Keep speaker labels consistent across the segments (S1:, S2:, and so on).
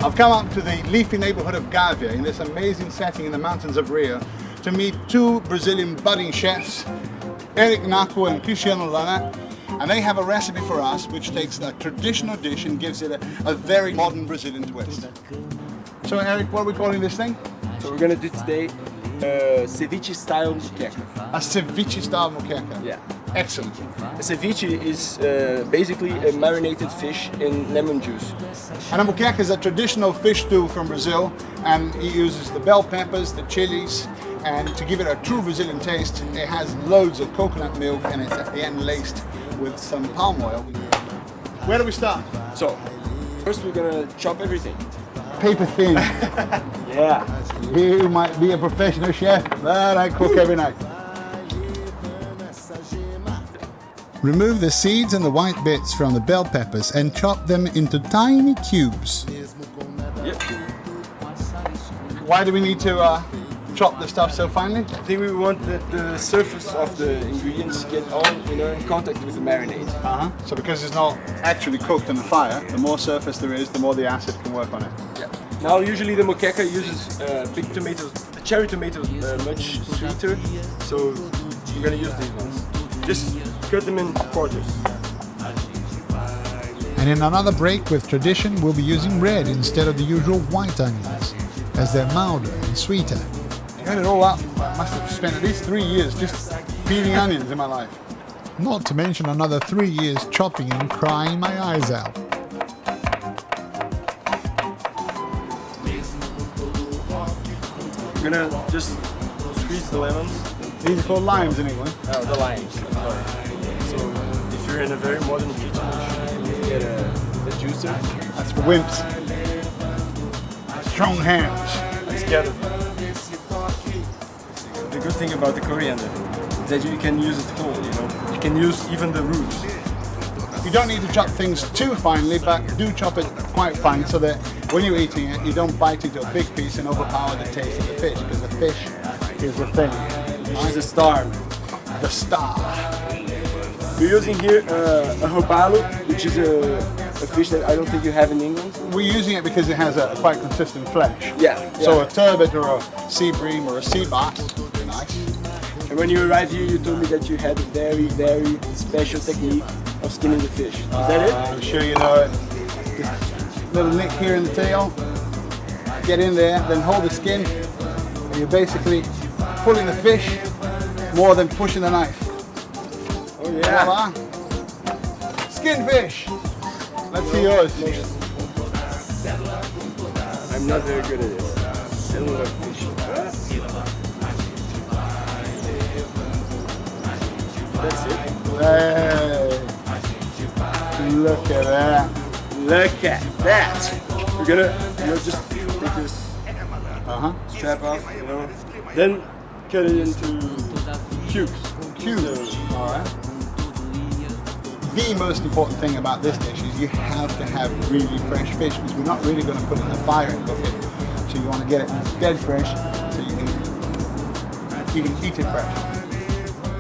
S1: I've come up to the leafy neighborhood of Gavia in this amazing setting in the mountains of Rio to meet two Brazilian budding chefs, Eric Naco and Cristiano Lana, and they have a recipe for us which takes a traditional dish and gives it a very modern Brazilian twist. So Eric, what are we calling this thing?
S2: So we're gonna do today ceviche style moqueca.
S1: A ceviche style moqueca?
S2: Yeah.
S1: Excellent.
S2: A ceviche is basically a marinated fish in lemon juice.
S1: And a moqueca is a traditional fish stew from Brazil, and it uses the bell peppers, the chilies, and to give it a true Brazilian taste, it has loads of coconut milk and it's at the end laced with some palm oil. Where do we start?
S2: So, first we're gonna chop everything.
S1: Paper thin.
S2: Yeah.
S1: You might be a professional chef, but I cook every night. Remove the seeds and the white bits from the bell peppers and chop them into tiny cubes.
S2: Yep.
S1: Why do we need to chop the stuff so finely?
S2: I think we want that the surface of the ingredients get all in contact with the marinade.
S1: So because it's not actually cooked on the fire, the more surface there is, the more the acid can work on it.
S2: Yeah. Now usually the moqueca uses big tomatoes, the cherry tomatoes much sweeter, so we're gonna use these ones. Just cut them in quarters.
S1: And in another break with tradition, we'll be using red instead of the usual white onions, as they're milder and sweeter. I got it all up. I must have spent at least 3 years just peeling onions in my life. Not to mention another 3 years chopping and crying my eyes out.
S2: We're gonna just squeeze the lemons.
S1: These are called limes in England.
S2: Oh, the limes. Sorry. So if you're in a very modern kitchen, you can get a juicer.
S1: That's for wimps. Strong hands.
S2: Let's get it. The good thing about the coriander is that you can use it whole, You can use even the roots.
S1: You don't need to chop things too finely, but do chop it quite fine so that when you're eating it, you don't bite into a big piece and overpower the taste of the fish, because the fish is the thing.
S2: It's the star.
S1: The star.
S2: We're using here a robalo, which is a fish that I don't think you have in England.
S1: We're using it because it has a quite consistent flesh.
S2: Yeah.
S1: So a turbot or a sea bream or a sea bass would be nice.
S2: And when you arrived here, you told me that you had a very, very special technique of skinning the fish. Is that it?
S1: I'm sure you know it. Just little nick here in the tail. Get in there, then hold the skin, and you're basically pulling the fish more than pushing the knife.
S2: Oh yeah.
S1: Voila. Skin fish. Let's see yours.
S2: I'm not very good at it. I don't love fish. That's it.
S1: Hey. Look at that.
S2: Look at that. We're gonna just take this strap off, then cut it into cubes.
S1: Cubes. All right. The most important thing about this dish is you have to have really fresh fish, because we're not really going to put it in the fire and cook it. So you want to get it dead fresh so you can eat it fresh.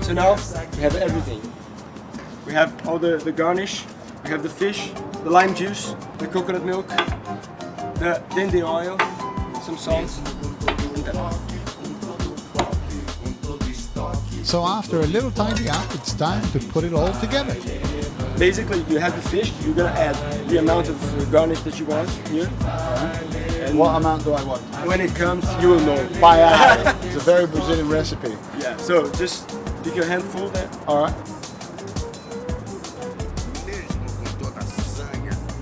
S2: So now we have everything. We have all the garnish, we have the fish, the lime juice, the coconut milk, then the oil, some salt, and pepper.
S1: So after a little tidy up, it's time to put it all together.
S2: Basically, you have the fish, you're gonna add the amount of garnish that you want here.
S1: And what amount do I want?
S2: When it comes, you will know.
S1: By eye. It's a very Brazilian recipe.
S2: Yeah, so just take your handful there.
S1: All right.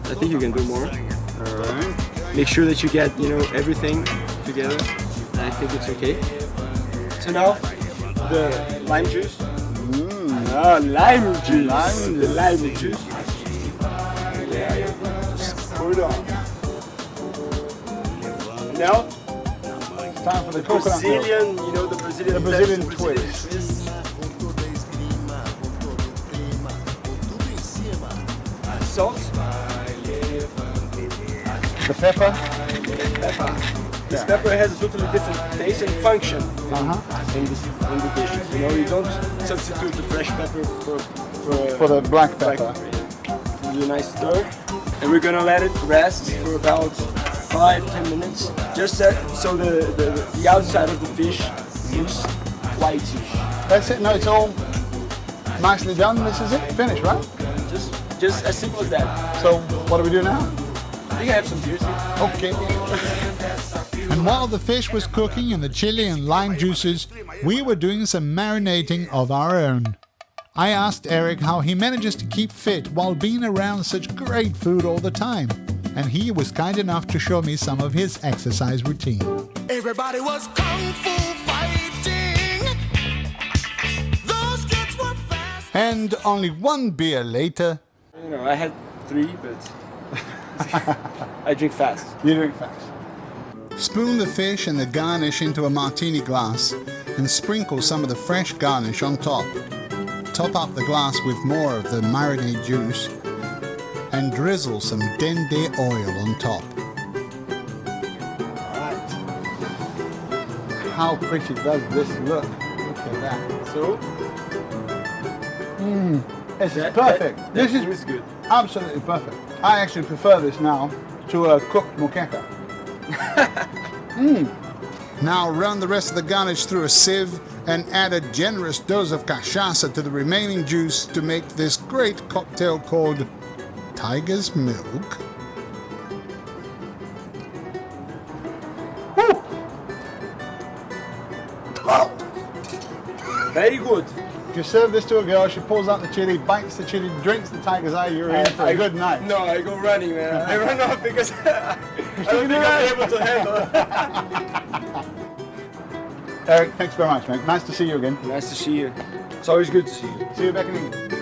S2: I think you can do more.
S1: All right.
S2: Make sure that you get, everything together. I think it's okay. So now, the lime juice. Lime juice. Lime juice. Yeah. Just pour it on. And now,
S1: It's time for the coconut milk.
S2: The Brazilian,
S1: The Brazilian twist.
S2: Salt.
S1: The pepper.
S2: This pepper has a totally different taste and function in the dishes. You don't substitute the fresh pepper
S1: For the black pepper.
S2: Do a nice stir, and we're gonna let it rest for about 5-10 minutes, just so the outside of the fish looks whitish.
S1: That's it. No, it's all nicely done. This is it. Finished, right?
S2: Just as simple as that.
S1: So what do we do now?
S2: I think I have some beers here.
S1: Okay.
S3: And while the fish was cooking in the chili and lime juices, we were doing some marinating of our own. I asked Eric how he manages to keep fit while being around such great food all the time, and he was kind enough to show me some of his exercise routine.
S4: Everybody was kung fu fighting. Those kids were fast.
S3: And only one beer later,
S2: You know, I had 3, but I drink fast.
S1: You drink fast.
S3: spoon the fish and the garnish into a martini glass and sprinkle some of the fresh garnish on top. Top up the glass with more of the marinade juice and drizzle some dende oil on top.
S1: Alright. How pretty does this look? Look at that.
S2: So,
S1: This is perfect. This is
S2: is good.
S1: absolutely perfect. I actually prefer this now to a cooked moqueca.
S3: Now run the rest of the garnish through a sieve and add a generous dose of cachaça to the remaining juice to make this great cocktail called Tiger's Milk.
S2: Very good.
S1: If you serve this to a girl, she pulls out the chili, bites the chili, drinks the tiger's eye, you're in for a good night.
S2: No, I go running, man. I run off because I don't think I'll be able to handle.
S1: Eric, thanks very much, mate. Nice to see you again.
S2: Nice to see you. It's always good to see you.
S1: See you back in England.